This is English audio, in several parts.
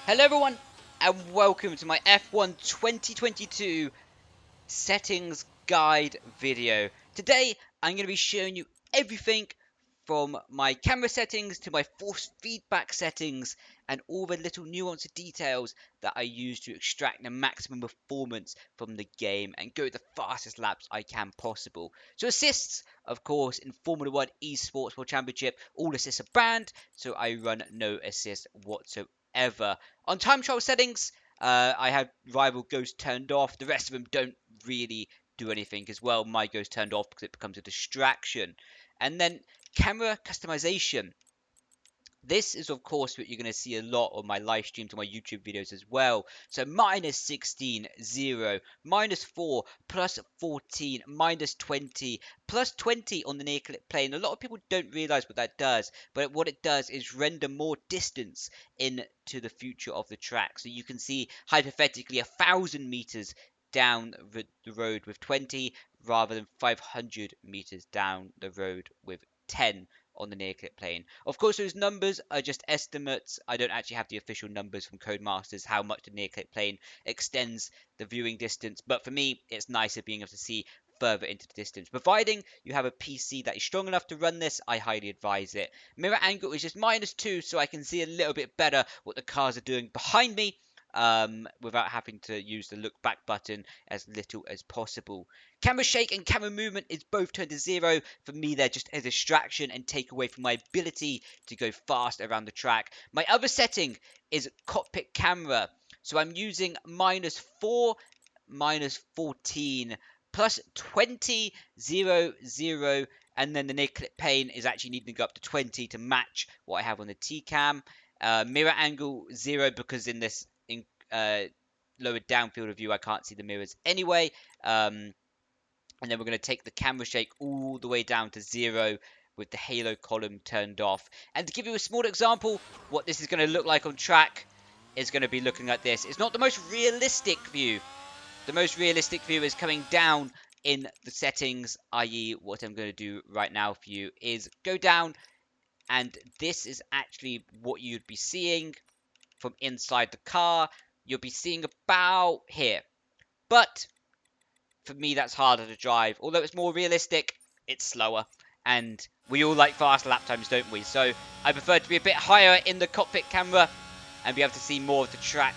Hello everyone, and welcome to my F1 2022 settings guide video. Today, I'm going to be showing you everything from my camera settings to my force feedback settings and all the little nuanced details that I use to extract the maximum performance from the game and go the fastest laps I can possible. So assists, of course, in Formula 1 Esports World Championship, all assists are banned, so I run no assists whatsoever. On time trial settings, I have rival ghost turned off. The rest of them don't really do anything as well. My ghost turned off because it becomes a distraction. And then camera customization. This is, of course, what you're going to see a lot on my live streams and my YouTube videos as well. So minus 16, 0, minus 4, plus 14, minus 20, plus 20 on the near clip plane. A lot of people don't realize what that does, but what it does is render more distance into the future of the track. So you can see hypothetically 1,000 meters down the road with 20 rather than 500 meters down the road with 10 on the near clip plane. Of course, those numbers are just estimates. I don't actually have the official numbers from Codemasters how much the near clip plane extends the viewing distance, but for me, it's nicer being able to see further into the distance. Providing you have a PC that is strong enough to run this, I highly advise it. Mirror angle is just -2, so I can see a little bit better what the cars are doing behind me. Without having to use the look back button as little as possible. Camera shake and camera movement is both turned to 0. For me, they're just a distraction and take away from my ability to go fast around the track. My other setting is cockpit camera. So I'm using -4, -14, plus 20, 0, 0, and then the near clip plane is actually needing to go up to 20 to match what I have on the T-cam. Mirror angle 0 because in this lower downfield of view I can't see the mirrors anyway. And then we're going to take the camera shake all the way down to 0 with the halo column turned off. And to give you a small example, what this is going to look like on track is going to be looking like this. It's not the most realistic view. The most realistic view is coming down in the settings, i.e. what I'm going to do right now for you is go down, and this is actually what you'd be seeing from inside the car. You'll be seeing about here. But for me, that's harder to drive. Although it's more realistic, it's slower. And we all like fast lap times, don't we? So I prefer to be a bit higher in the cockpit camera and be able to see more of the track.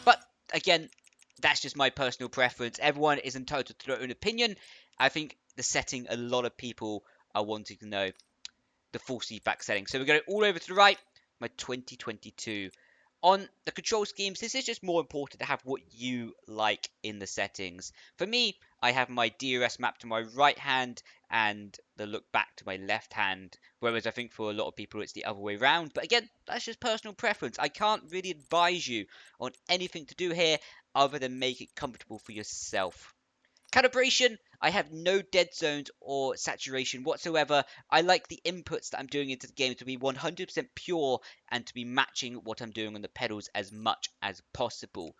But again, that's just my personal preference. Everyone is entitled to their own opinion. I think the setting a lot of people are wanting to know, the full feedback setting. So we're going all over to the right, my 2022. On the control schemes, this is just more important to have what you like in the settings. For me, I have my DRS map to my right hand and the look back to my left hand, whereas I think for a lot of people it's the other way around. But again, that's just personal preference. I can't really advise you on anything to do here other than make it comfortable for yourself. Calibration, I have no dead zones or saturation whatsoever. I like the inputs that I'm doing into the game to be 100% pure and to be matching what I'm doing on the pedals as much as possible.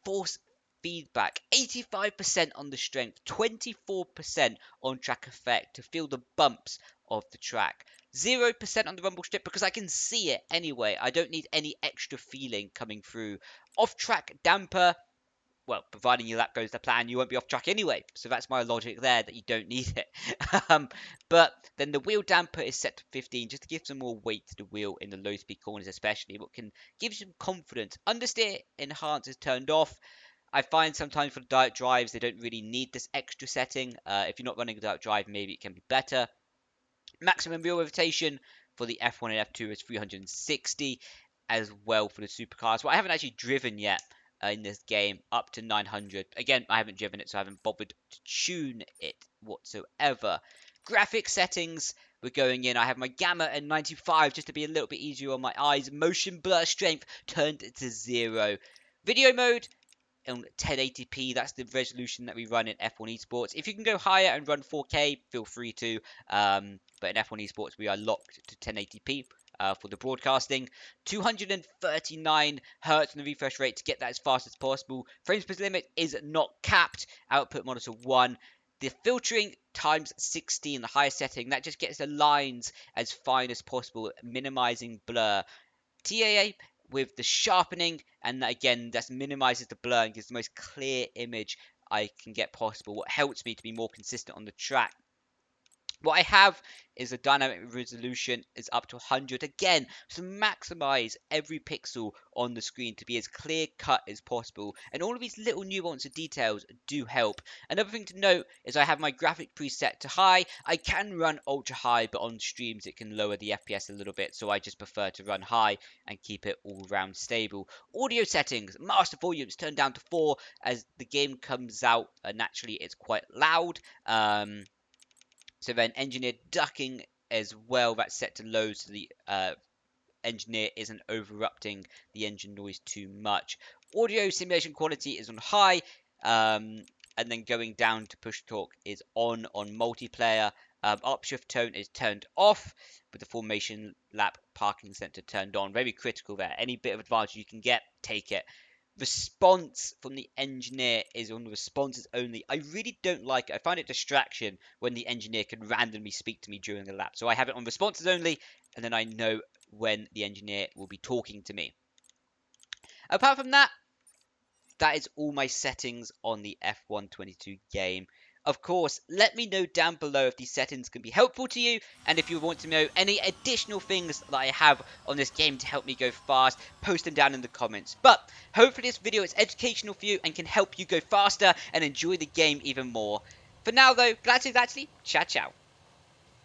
Force feedback, 85% on the strength, 24% on track effect to feel the bumps of the track. 0% on the rumble strip because I can see it anyway. I don't need any extra feeling coming through. Off-track damper, well, providing your lap goes to plan, you won't be off track anyway. So that's my logic there, that you don't need it. But then the wheel damper is set to 15, just to give some more weight to the wheel in the low speed corners especially, what can give you some confidence. Understeer enhance is turned off. I find sometimes for the direct drives, they don't really need this extra setting. If you're not running a direct drive, maybe it can be better. Maximum wheel rotation for the F1 and F2 is 360 as well for the supercars. Well, I haven't actually driven yet in this game up to 900. Again, I haven't driven it, so I haven't bothered to tune it whatsoever. Graphic settings, we're going in. I have my gamma at 95 just to be a little bit easier on my eyes. Motion blur strength turned to 0. Video mode on 1080p, that's the resolution that we run in F1 Esports. If you can go higher and run 4K, feel free to. But in F1 Esports, we are locked to 1080p. For the broadcasting, 239 hertz on the refresh rate to get that as fast as possible. Frames per limit is not capped. Output monitor 1. The filtering times 16, the highest setting, that just gets the lines as fine as possible, minimizing blur. TAA with the sharpening, and again, that minimizes the blur and gives the most clear image I can get possible, what helps me to be more consistent on the track. What I have is a dynamic resolution is up to 100 again to maximize every pixel on the screen to be as clear cut as possible, and all of these little nuanced details do help. Another thing to note is I have my graphic preset to high. I can run ultra high, but on streams it can lower the FPS a little bit, so I just prefer to run high and keep it all round stable. Audio settings, master volumes turned down to 4 as the game comes out. Naturally it's quite loud. So then engineer ducking as well, that's set to low so the engineer isn't overrupting the engine noise too much. Audio simulation quality is on high, and then going down to push torque is on multiplayer. Upshift tone is turned off, with the formation lap parking center turned on. Very critical there. Any bit of advantage you can get, take it. Response from the engineer is on responses only. I really don't like it. I find it distraction when the engineer can randomly speak to me during a lap. So I have it on responses only, and then I know when the engineer will be talking to me. Apart from that, that is all my settings on the F122 game. Of course, let me know down below if these settings can be helpful to you, and if you want to know any additional things that I have on this game to help me go fast, post them down in the comments. But hopefully this video is educational for you and can help you go faster and enjoy the game even more. For now though, glad to actually, ciao ciao.